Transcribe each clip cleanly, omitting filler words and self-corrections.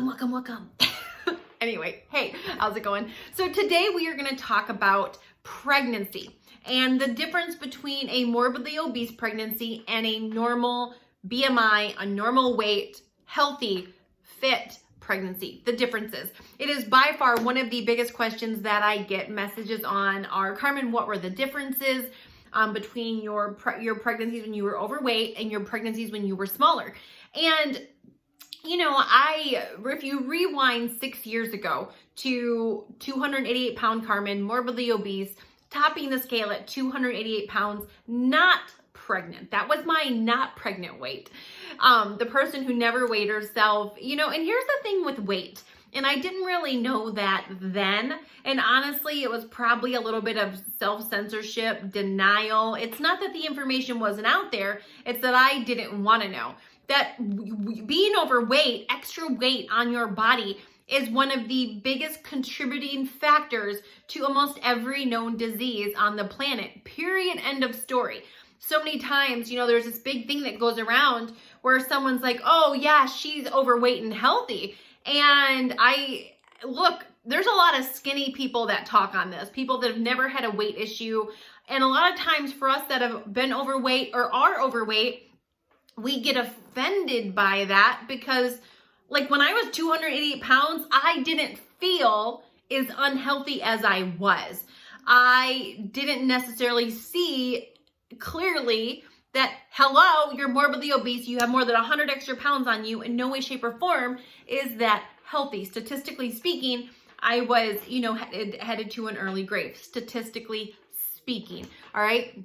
Welcome. Anyway, hey, how's it going? So today we are going to talk about pregnancy and the difference between a morbidly obese pregnancy and a normal BMI, a normal weight, healthy, fit pregnancy. The differences. It is by far one of the biggest questions that I get messages on are, Carmen, what were the differences between your pregnancies when you were overweight and your pregnancies when you were smaller? And you know, if you rewind 6 years ago to 288 pound Carmen, morbidly obese, topping the scale at 288 pounds, not pregnant. That was my not pregnant weight. The person who never weighed herself, you know, and here's the thing with weight. And I didn't really know that then. And honestly, it was probably a little bit of self-censorship, denial. It's not that the information wasn't out there. It's that I didn't want to know. That being overweight, extra weight on your body is one of the biggest contributing factors to almost every known disease on the planet. Period. End of story. So many times, you know, there's this big thing that goes around where someone's like, oh yeah, she's overweight and healthy. And there's a lot of skinny people that talk on this, people that have never had a weight issue. And a lot of times for us that have been overweight or are overweight, we get offended by that because like when I was 288 pounds, I didn't feel as unhealthy as I was. I didn't necessarily see clearly that, hello, you're morbidly obese, you have more than 100 extra pounds on you, in no way, shape, or form is that healthy. Statistically speaking, I was, you know, headed to an early grave, statistically speaking, all right?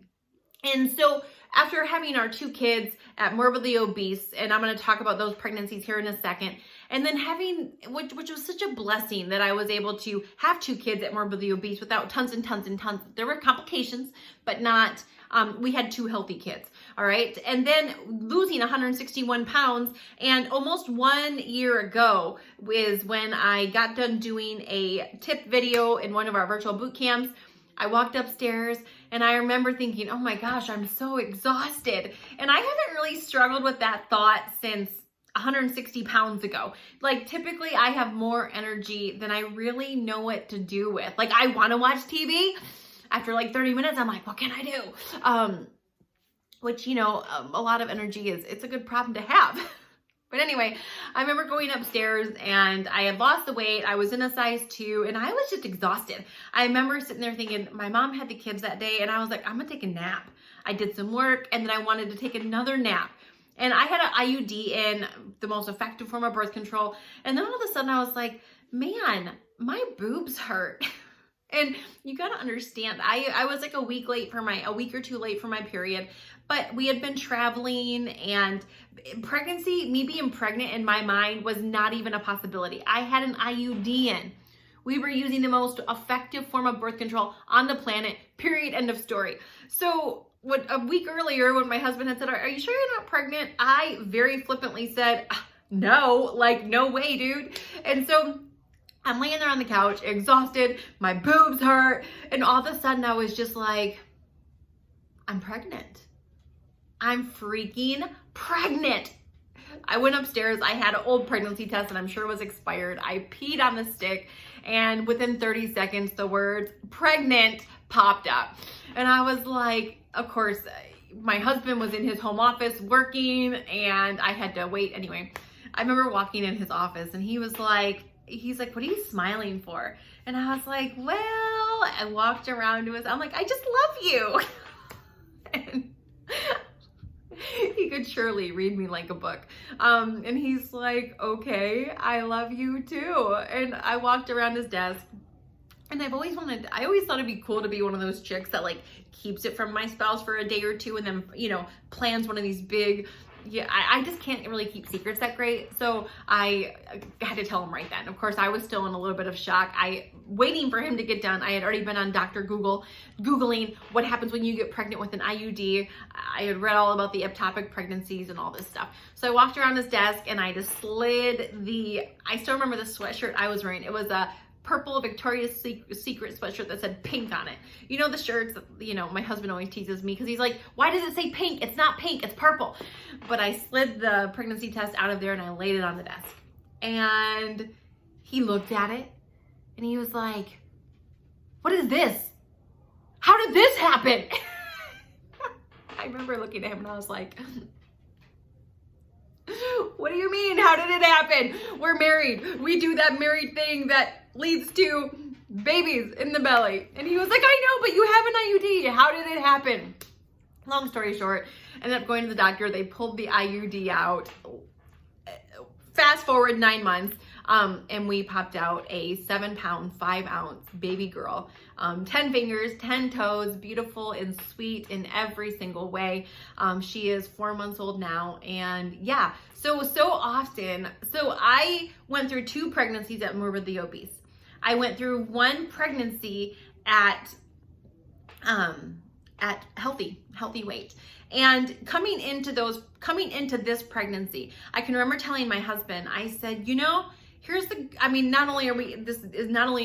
And so after having our 2 kids at morbidly obese, and I'm going to talk about those pregnancies here in a second, and then having, which was such a blessing that I was able to have 2 kids at morbidly obese without tons and tons and tons. There were complications, but not, we had 2 healthy kids, all right? And then losing 161 pounds, and almost 1 year ago is when I got done doing a tip video in one of our virtual boot camps. I walked upstairs and I remember thinking, oh my gosh, I'm so exhausted. And I haven't really struggled with that thought since 160 pounds ago. Like typically I have more energy than I really know what to do with. Like I want to watch TV. After like 30 minutes, I'm like, what can I do? Which, you know, a lot of energy it's a good problem to have. But anyway, I remember going upstairs and I had lost the weight. I was in a size 2 and I was just exhausted. I remember sitting there thinking, my mom had the kids that day and I was like, I'm gonna take a nap. I did some work and then I wanted to take another nap. And I had an IUD in, the most effective form of birth control. And then all of a sudden I was like, man, my boobs hurt. And you gotta understand, I was like a week or 2 late for my period, but we had been traveling and pregnancy, me being pregnant in my mind was not even a possibility. I had an IUD in. We were using the most effective form of birth control on the planet, period, end of story. So a week earlier when my husband had said, are you sure you're not pregnant? I very flippantly said, no, like no way, dude. And so I'm laying there on the couch, exhausted, my boobs hurt, and all of a sudden I was just like, I'm pregnant. I'm freaking pregnant. I went upstairs, I had an old pregnancy test and I'm sure it was expired. I peed on the stick and within 30 seconds the words pregnant popped up. And I was like, of course, my husband was in his home office working and I had to wait. Anyway, I remember walking in his office and he's like, what are you smiling for? And I was like, well, I walked around to I'm like, I just love you. And he could surely read me like a book. And he's like, okay, I love you too. And I walked around his desk and I always thought it'd be cool to be one of those chicks that like keeps it from my spouse for a day or 2 and then, you know, plans one of these big, I just can't really keep secrets that great. So I had to tell him right then. Of course, I was still in a little bit of shock. Waiting for him to get done. I had already been on Dr. Google, Googling what happens when you get pregnant with an IUD. I had read all about the ectopic pregnancies and all this stuff. So I walked around his desk and I just slid I still remember the sweatshirt I was wearing. It was a purple Victoria's Secret sweatshirt that said pink on it. You know the shirts that, you know, my husband always teases me because he's like, why does it say pink? It's not pink, it's purple. But I slid the pregnancy test out of there and I laid it on the desk. and he looked at it and he was like, "What is this? How did this happen?" I remember looking at him and I was like, "What do you mean? How did it happen? We're married. We do that married thing that leads to babies in the belly." And he was like, "I know, but you have an IUD. How did it happen?" Long story short, ended up going to the doctor. They pulled the IUD out. Fast forward 9 months, and we popped out a 7-pound, 5-ounce baby girl. 10 fingers, 10 toes, beautiful and sweet in every single way. She is 4 months old now. And yeah, so often. So I went through 2 pregnancies at morbidly obese. I went through 1 pregnancy at healthy weight. And coming into this pregnancy, I can remember telling my husband, I said, not only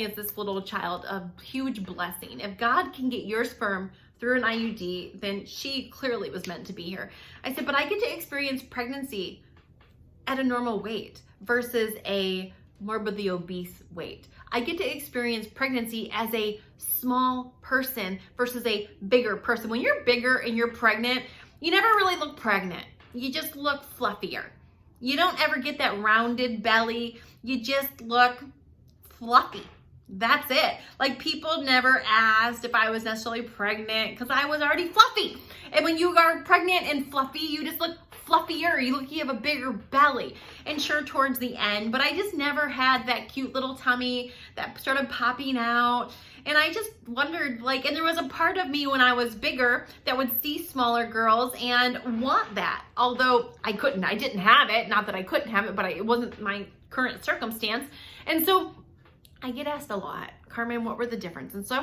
is this little child a huge blessing. If God can get your sperm through an IUD, then she clearly was meant to be here. I said, but I get to experience pregnancy at a normal weight versus a morbidly obese weight. I get to experience pregnancy as a small person versus a bigger person. When you're bigger and you're pregnant, you never really look pregnant. You just look fluffier. You don't ever get that rounded belly. You just look fluffy. That's it. Like, people never asked if I was necessarily pregnant because I was already fluffy. And when you are pregnant and fluffy, you just look fluffier. You have a bigger belly. And sure, towards the end, but I just never had that cute little tummy that started popping out. And I just wondered, and there was a part of me when I was bigger that would see smaller girls and want that. Although I didn't have it. Not that I couldn't have it, but it wasn't my current circumstance. And so I get asked a lot, "Carmen, what were the differences?" And so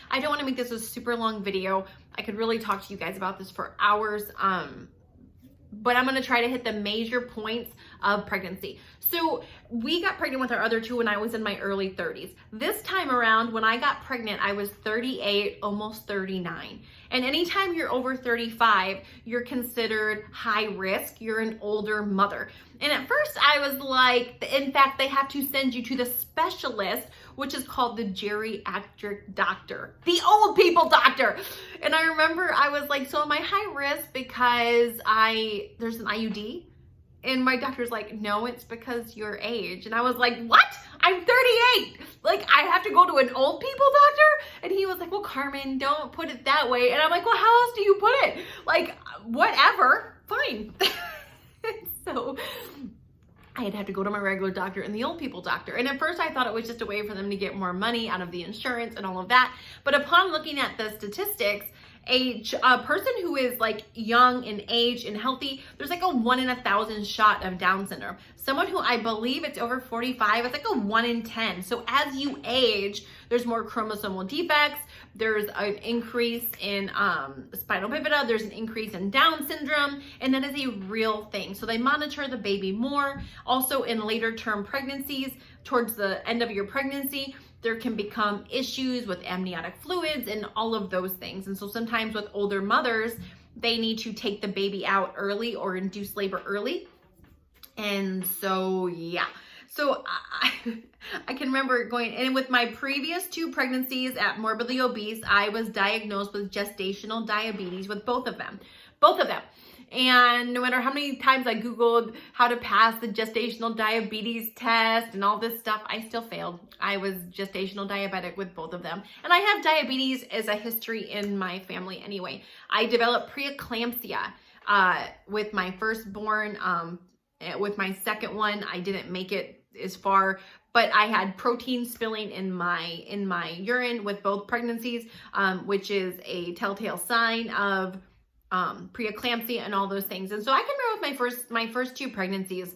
I don't want to make this a super long video. I could really talk to you guys about this for hours. But I'm going to try to hit the major points of pregnancy. So we got pregnant with our other 2 when I was in my early 30s. This time around, when I got pregnant, I was 38, almost 39. And anytime you're over 35, you're considered high risk. You're an older mother. And at first I was like, in fact, they have to send you to the specialist, which is called the geriatric doctor, the old people doctor. And I remember I was like, "So am I high risk because there's an IUD?" And my doctor's like, "No, it's because your age." And I was like, "What? I'm 38. I have to go to an old people doctor?" And he was like, "Well, Carmen, don't put it that way." And I'm like, "Well, how else do you put it? Whatever, fine." So I'd have to go to my regular doctor and the old people doctor. And at first I thought it was just a way for them to get more money out of the insurance and all of that. But upon looking at the statistics, a person who is young in age and healthy, there's a 1 in 1,000 shot of Down syndrome. Someone who I believe it's over 45, it's a 1 in 10. So as you age, there's more chromosomal defects. There's an increase in spinal bifida. There's an increase in Down syndrome, and that is a real thing. So they monitor the baby more. Also, in later term pregnancies, towards the end of your pregnancy, there can become issues with amniotic fluids and all of those things. And so sometimes with older mothers, they need to take the baby out early or induce labor early. And so, yeah. So I can remember going, and with my previous 2 pregnancies at morbidly obese, I was diagnosed with gestational diabetes with both of them. And no matter how many times I Googled how to pass the gestational diabetes test and all this stuff, I still failed. I was gestational diabetic with both of them. And I have diabetes as a history in my family anyway. I developed preeclampsia with my firstborn. With my second one, I didn't make it as far, but I had protein spilling in my urine with both pregnancies, which is a telltale sign of preeclampsia and all those things. And so I can remember with my first 2 pregnancies,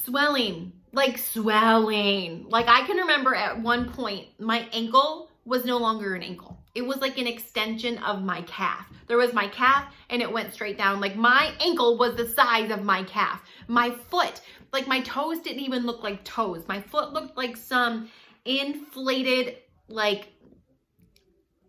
swelling. I can remember at one point, my ankle was no longer an ankle. It was like an extension of my calf. There was my calf and it went straight down. My ankle was the size of my calf. My foot, my toes didn't even look like toes. My foot looked like some inflated,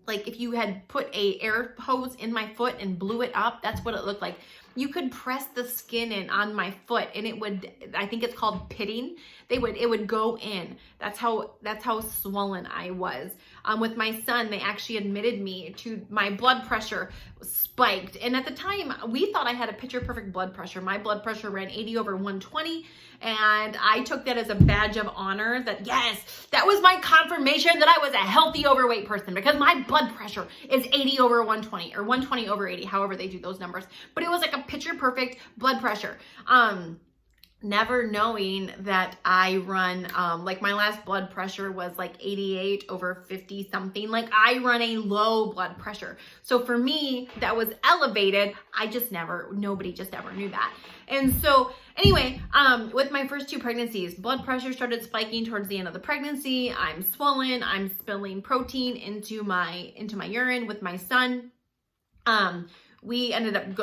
like if you had put a air hose in my foot and blew it up, that's what it looked like. You could press the skin in on my foot and it would, I think it's called pitting. It would go in. That's how swollen I was. With my son, they actually admitted me to my blood pressure spiked. And at the time, we thought I had a picture perfect blood pressure. My blood pressure ran 80/120. And I took that as a badge of honor that, yes, that was my confirmation that I was a healthy overweight person because my blood pressure is 80/120 or 120/80, however they do those numbers. But it was like a picture perfect blood pressure. Never knowing that I run, like my last blood pressure was like 88/50 something. Like I run a low blood pressure. So for me, that was elevated. Nobody just ever knew that. And so anyway, with my first 2 pregnancies, blood pressure started spiking towards the end of the pregnancy. I'm swollen. I'm spilling protein into my urine with my son. We ended up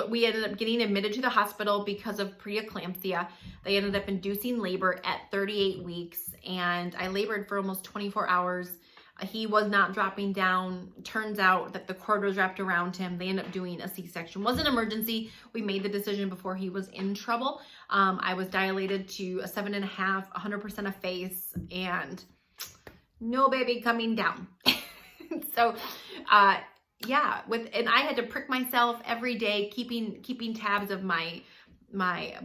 getting admitted to the hospital because of preeclampsia. They ended up inducing labor at 38 weeks, and I labored for almost 24 hours. He was not dropping down. Turns out that the cord was wrapped around him. They ended up doing a C-section. It was an emergency. We made the decision before he was in trouble. I was dilated to a 7.5, 100% of face, and no baby coming down. So, yeah, and I had to prick myself every day, keeping tabs of my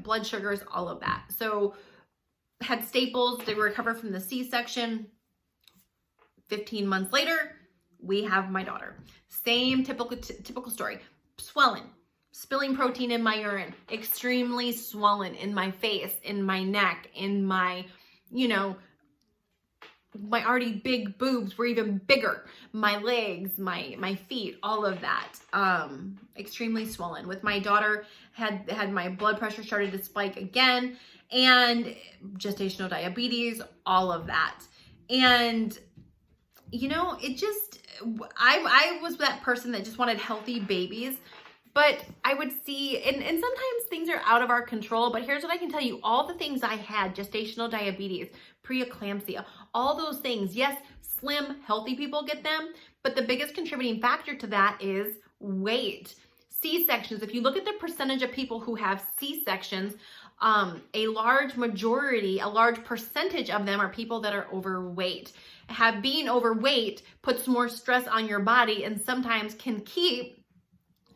blood sugars, all of that. So had staples to recover from the C-section. 15 months later, we have my daughter. Same typical story. Swelling, spilling protein in my urine, extremely swollen in my face, in my neck, in my, my already big boobs were even bigger. My legs, my feet, all of that, extremely swollen. With my daughter, had my blood pressure started to spike again, and gestational diabetes, all of that. And, it just, I was that person that just wanted healthy babies. But I would see, and sometimes things are out of our control, but here's what I can tell you. All the things I had, gestational diabetes, preeclampsia, all those things, yes, slim, healthy people get them, but the biggest contributing factor to that is weight. C-sections, if you look at the percentage of people who have C-sections, a large percentage of them are people that are overweight. Being overweight puts more stress on your body and sometimes can keep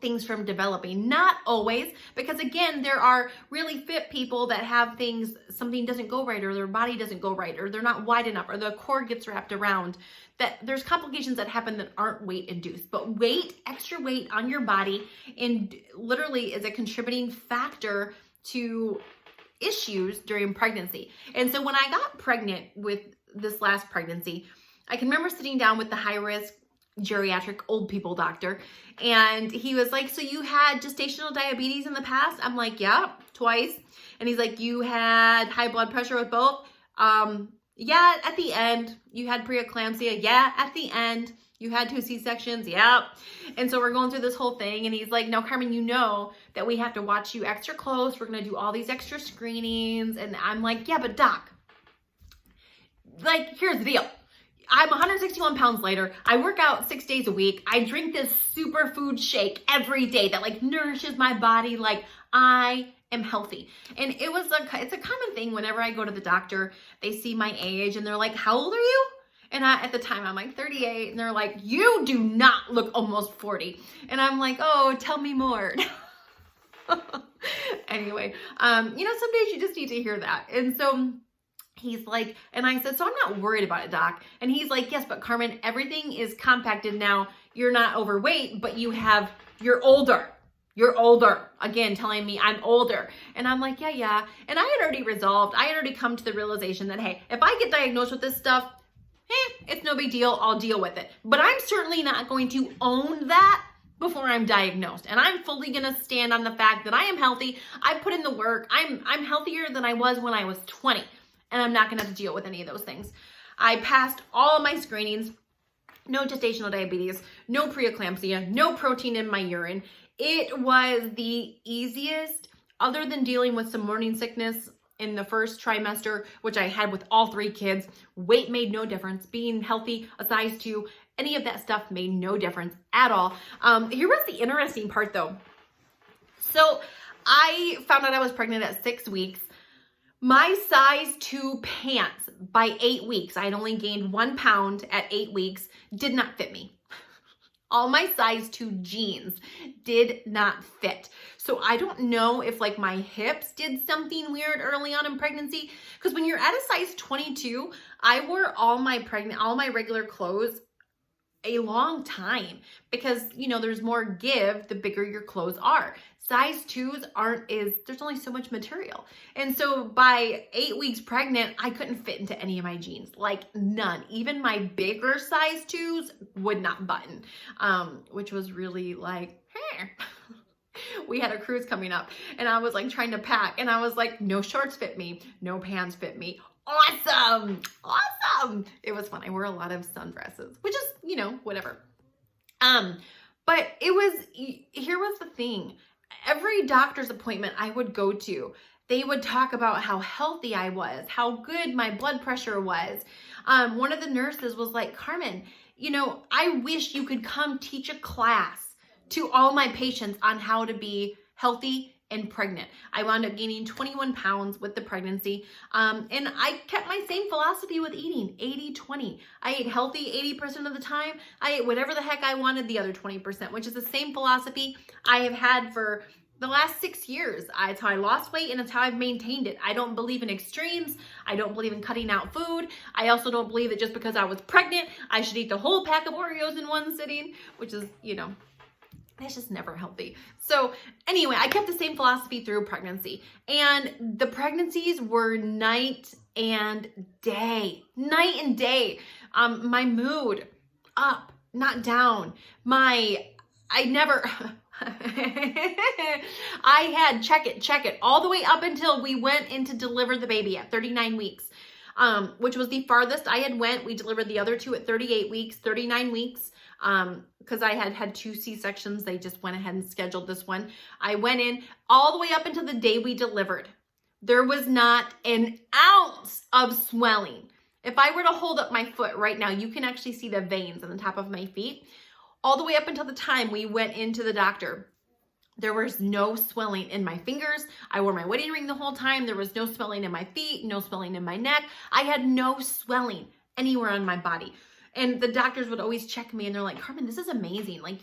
things from developing. Not always, because again, there are really fit people that have something doesn't go right, or their body doesn't go right, or they're not wide enough, or the cord gets wrapped around, that there's complications that happen that aren't weight induced. But extra weight on your body, and literally is a contributing factor to issues during pregnancy. And so when I got pregnant with this last pregnancy, I can remember sitting down with the high risk geriatric old people doctor, and he was like, so you had gestational diabetes in the past? I'm like, yeah, twice. And he's like, you had high blood pressure with both? Yeah, at the end. You had preeclampsia? Yeah, at the end. You had 2 C-sections? Yeah. And so we're going through this whole thing, and he's like, no, Carmen, you know that we have to watch you extra close. We're going to do all these extra screenings. And I'm like, yeah, but doc, like, here's the deal. I'm 161 pounds lighter. I work out 6 days a week. I drink this superfood shake every day that like nourishes my body. Like, I am healthy. And it's a common thing whenever I go to the doctor, they see my age and they're like, how old are you? And at the time I'm like 38, and they're like, you do not look almost 40. And I'm like, oh, tell me more. Anyway, some days you just need to hear that. And so he's like, and I said, so I'm not worried about it, doc. And he's like, yes, but Carmen, everything is compacted now. You're not overweight, but you're older. You're older. Again, telling me I'm older. And I'm like, yeah. And I had already come to the realization that, hey, if I get diagnosed with this stuff, it's no big deal. I'll deal with it. But I'm certainly not going to own that before I'm diagnosed. And I'm fully going to stand on the fact that I am healthy. I put in the work. I'm healthier than I was when I was 20. And I'm not going to have to deal with any of those things. I passed all of my screenings. No gestational diabetes, no preeclampsia, no protein in my urine. It was the easiest, other than dealing with some morning sickness in the first trimester, which I had with all 3 kids. Weight made no difference. Being healthy, a size 2, any of that stuff made no difference at all. Here was the interesting part though. So I found out I was pregnant at 6 weeks. My size 2 pants by 8 weeks, I had only gained 1 pound at 8 weeks, did not fit me. All my size 2 jeans did not fit. So I don't know if like my hips did something weird early on in pregnancy, because when you're at a size 22, I wore all my regular clothes a long time because, you know, there's more give the bigger your clothes are. Size 2s there's only so much material. And so by 8 weeks pregnant, I couldn't fit into any of my jeans, like none. Even my bigger size 2s would not button, which was really like, hey. We had a cruise coming up and I was like trying to pack and I was like, no shorts fit me, no pants fit me. Awesome. Awesome. It was fun. I wore a lot of sundresses, which is, you know, whatever. But here was the thing. Every doctor's appointment I would go to, they would talk about how healthy I was, how good my blood pressure was. One of the nurses was like, Carmen, you know, I wish you could come teach a class to all my patients on how to be healthy and pregnant. I wound up gaining 21 pounds with the pregnancy. And I kept my same philosophy with eating, 80-20. I ate healthy 80% of the time. I ate whatever the heck I wanted the other 20%, which is the same philosophy I have had for the last 6 years. It's how I lost weight and it's how I've maintained it. I don't believe in extremes. I don't believe in cutting out food. I also don't believe that just because I was pregnant, I should eat the whole pack of Oreos in one sitting, which is, you know, that's just never healthy. So anyway, I kept the same philosophy through pregnancy, and the pregnancies were night and day. My mood up, not down. I had check it all the way up until we went in to deliver the baby at 39 weeks, which was the farthest I had went. We delivered the other 2 at 38 weeks, 39 weeks. Because I had 2 C-sections. They just went ahead and scheduled this one. I went in all the way up until the day we delivered. There was not an ounce of swelling. If I were to hold up my foot right now, you can actually see the veins on the top of my feet. All the way up until the time we went into the doctor, there was no swelling in my fingers. I wore my wedding ring the whole time. There was no swelling in my feet, no swelling in my neck. I had no swelling anywhere on my body. And the doctors would always check me and they're like, Carmen, this is amazing. Like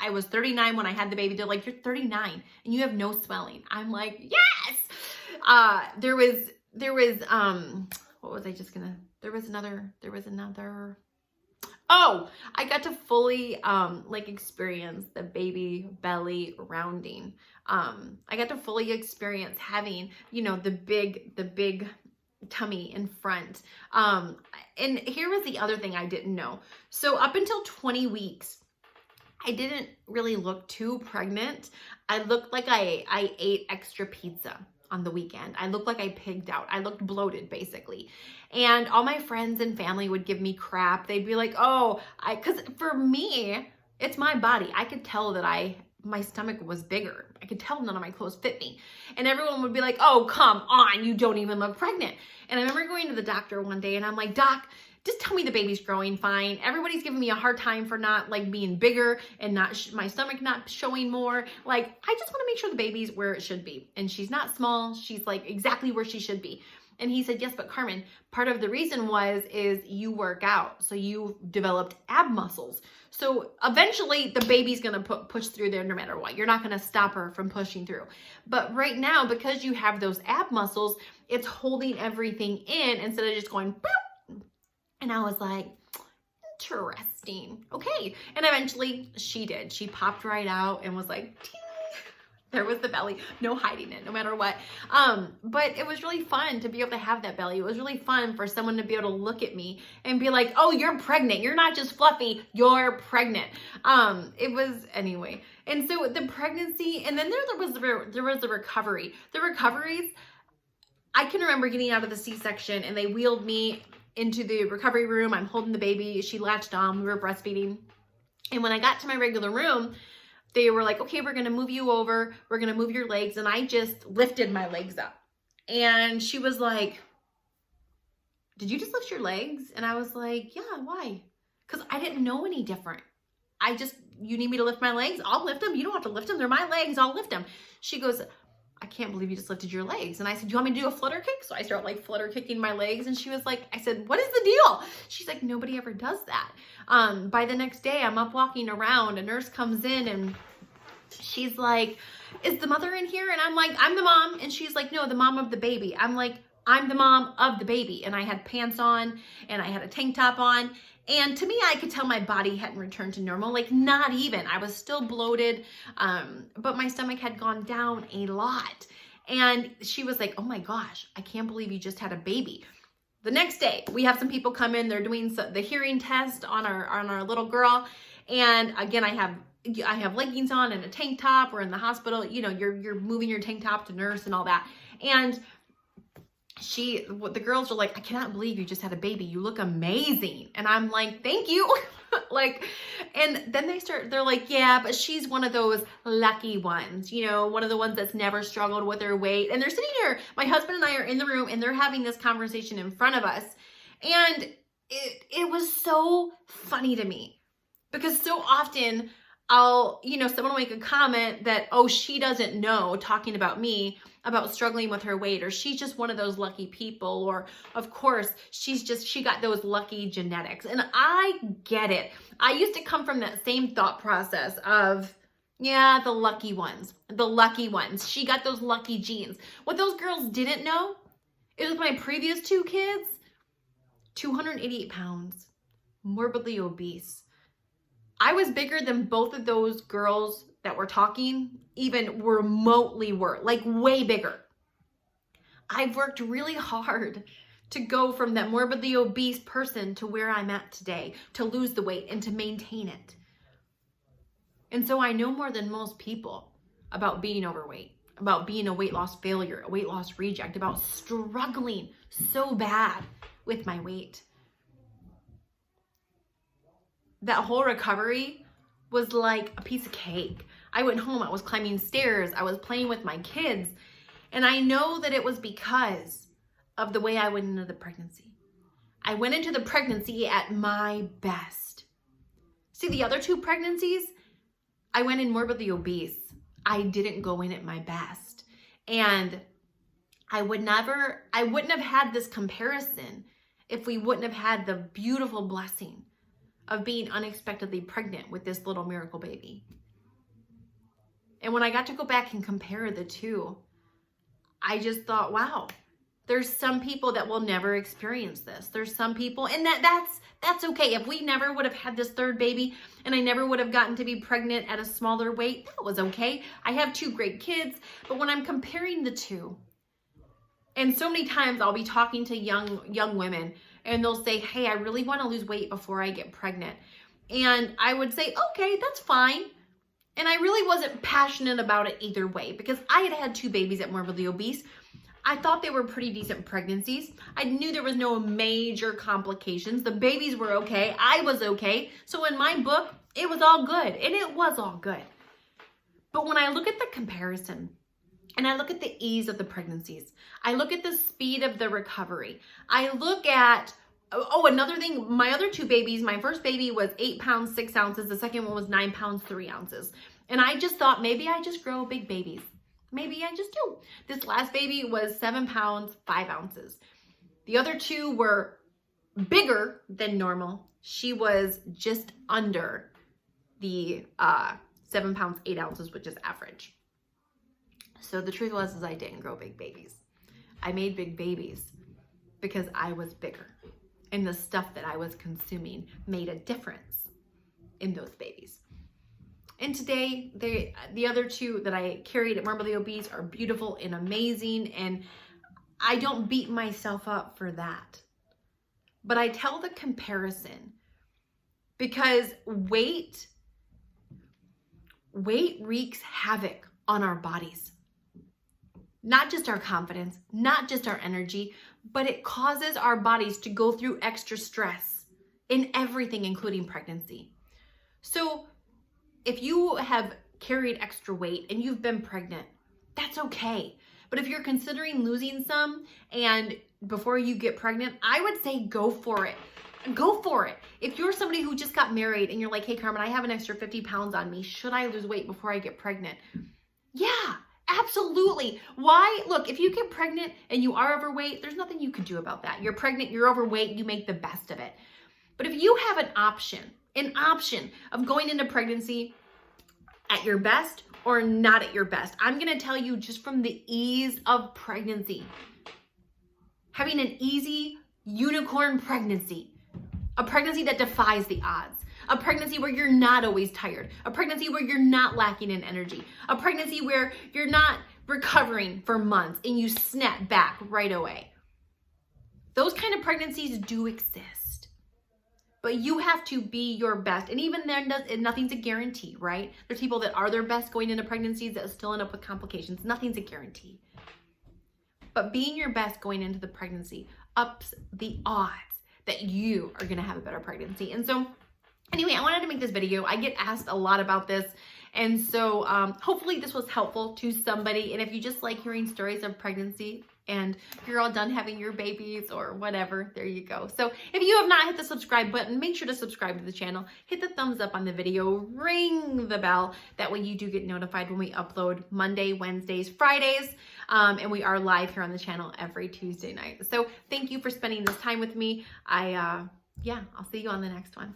I was 39 when I had the baby. They're like, you're 39 and you have no swelling. I'm like, yes. There was, what was I just gonna, there was another, oh, I got to fully, like experience the baby belly rounding. I got to fully experience having, you know, the big tummy in front. And here was the other thing I didn't know. So up until 20 weeks, I didn't really look too pregnant. I looked like I ate extra pizza on the weekend. I looked like I pigged out. I looked bloated basically. And all my friends and family would give me crap. They'd be like, oh, cause for me, it's my body. I could tell that my stomach was bigger. I could tell none of my clothes fit me. And everyone would be like, oh, come on, you don't even look pregnant. And I remember going to the doctor one day and I'm like, Doc, just tell me the baby's growing fine. Everybody's giving me a hard time for not like being bigger and not my stomach not showing more. Like, I just want to make sure the baby's where it should be. And she's not small. She's like exactly where she should be. And he said, yes, but Carmen, part of the reason is you work out. So you developed ab muscles. So eventually the baby's going to push through there no matter what. You're not going to stop her from pushing through. But right now, because you have those ab muscles, it's holding everything in instead of just going boop. And I was like, interesting. Okay. And eventually she did. She popped right out and was like, ting. There was the belly, no hiding it, no matter what. But it was really fun to be able to have that belly. It was really fun for someone to be able to look at me and be like, oh, you're pregnant. You're not just fluffy, you're pregnant. It was anyway. And so the pregnancy, and then there was the recovery. The recoveries, I can remember getting out of the C-section and they wheeled me into the recovery room. I'm holding the baby. She latched on. We were breastfeeding. And when I got to my regular room, they were like, okay, we're going to move you over. We're going to move your legs. And I just lifted my legs up. And she was like, did you just lift your legs? And I was like, yeah, why? Because I didn't know any different. You need me to lift my legs? I'll lift them. You don't have to lift them. They're my legs. I'll lift them. She goes, I can't believe you just lifted your legs. And I said, do you want me to do a flutter kick? So I start like flutter kicking my legs. And she was like, I said, what is the deal? She's like, nobody ever does that. By the next day, I'm up walking around. A nurse comes in and she's like, is the mother in here? And I'm like, I'm the mom. And she's like, no, the mom of the baby. I'm like, I'm the mom of the baby. And I had pants on and I had a tank top on. And to me, I could tell my body hadn't returned to normal, like not even. I was still bloated, but my stomach had gone down a lot. And she was like, oh my gosh, I can't believe you just had a baby. The next day, we have some people come in, they're doing the hearing test on our little girl. And again, I have leggings on and a tank top. We're in the hospital, you know, you're moving your tank top to nurse and all that. And the girls are like, I cannot believe you just had a baby. You look amazing. And I'm like, thank you. Like, and then they're like, yeah, but she's one of those lucky ones, you know, one of the ones that's never struggled with her weight. And they're sitting here, my husband and I are in the room and they're having this conversation in front of us. And it was so funny to me because so often someone will make a comment that, oh, she doesn't know, talking about me, about struggling with her weight, or she's just one of those lucky people, or of course, she got those lucky genetics. And I get it. I used to come from that same thought process of, yeah, the lucky ones. She got those lucky genes. What those girls didn't know is with my previous two kids, 288 pounds, morbidly obese. I was bigger than both of those girls that were talking, even remotely were, like way bigger. I've worked really hard to go from that morbidly obese person to where I'm at today, to lose the weight and to maintain it. And so I know more than most people about being overweight, about being a weight loss failure, a weight loss reject, about struggling so bad with my weight. That whole recovery was like a piece of cake. I went home, I was climbing stairs, I was playing with my kids, and I know that it was because of the way I went into the pregnancy. I went into the pregnancy at my best. See, the other two pregnancies, I went in morbidly obese. I didn't go in at my best. And I wouldn't have had this comparison if we wouldn't have had the beautiful blessing of being unexpectedly pregnant with this little miracle baby. And when I got to go back and compare the two, I just thought, wow, there's some people that will never experience this. There's some people, and that's okay. If we never would have had this third baby and I never would have gotten to be pregnant at a smaller weight, that was okay. I have two great kids, but when I'm comparing the two, and so many times I'll be talking to young women and they'll say, hey, I really want to lose weight before I get pregnant. And I would say, okay, that's fine. And I really wasn't passionate about it either way because I had two babies at morbidly obese. I thought they were pretty decent pregnancies. I knew there was no major complications. The babies were okay. I was okay. So in my book, it was all good. And it was all good. But when I look at the comparison and I look at the ease of the pregnancies, I look at the speed of the recovery. I look at, another thing, my other two babies, my first baby was 8 pounds, 6 ounces. The second one was 9 pounds, 3 ounces. And I just thought, maybe I just grow big babies. Maybe I just do. This last baby was 7 pounds, 5 ounces. The other two were bigger than normal. She was just under the 7 pounds, 8 ounces, which is average. So the truth was, I didn't grow big babies. I made big babies because I was bigger. And the stuff that I was consuming made a difference in those babies. And today, the other two that I carried at morbidly obese are beautiful and amazing. And I don't beat myself up for that. But I tell the comparison because weight wreaks havoc on our bodies. Not just our confidence, not just our energy, but it causes our bodies to go through extra stress in everything, including pregnancy. So if you have carried extra weight and you've been pregnant, That's okay. But if you're considering losing some and before you get pregnant, I would say go for it. Go for it. If you're somebody who just got married and you're like, hey, Carmen, I have an extra 50 pounds on me. Should I lose weight before I get pregnant? Yeah, absolutely. Why? Look, if you get pregnant and you are overweight, there's nothing you can do about that. You're pregnant, you're overweight, you make the best of it. But if you have an option of going into pregnancy at your best or not at your best, I'm going to tell you just from the ease of pregnancy, having an easy unicorn pregnancy, a pregnancy that defies the odds, a pregnancy where you're not always tired, a pregnancy where you're not lacking in energy, a pregnancy where you're not recovering for months and you snap back right away. Those kind of pregnancies do exist, but you have to be your best. And even then, nothing's a guarantee, right? There's people that are their best going into pregnancies that still end up with complications. Nothing's a guarantee. But being your best going into the pregnancy ups the odds that you are going to have a better pregnancy. And so anyway, I wanted to make this video. I get asked a lot about this. And so hopefully this was helpful to somebody. And if you just like hearing stories of pregnancy and you're all done having your babies or whatever, there you go. So if you have not hit the subscribe button, make sure to subscribe to the channel. Hit the thumbs up on the video. Ring the bell. That way you do get notified when we upload Monday, Wednesdays, Fridays. And we are live here on the channel every Tuesday night. So thank you for spending this time with me. I'll see you on the next one.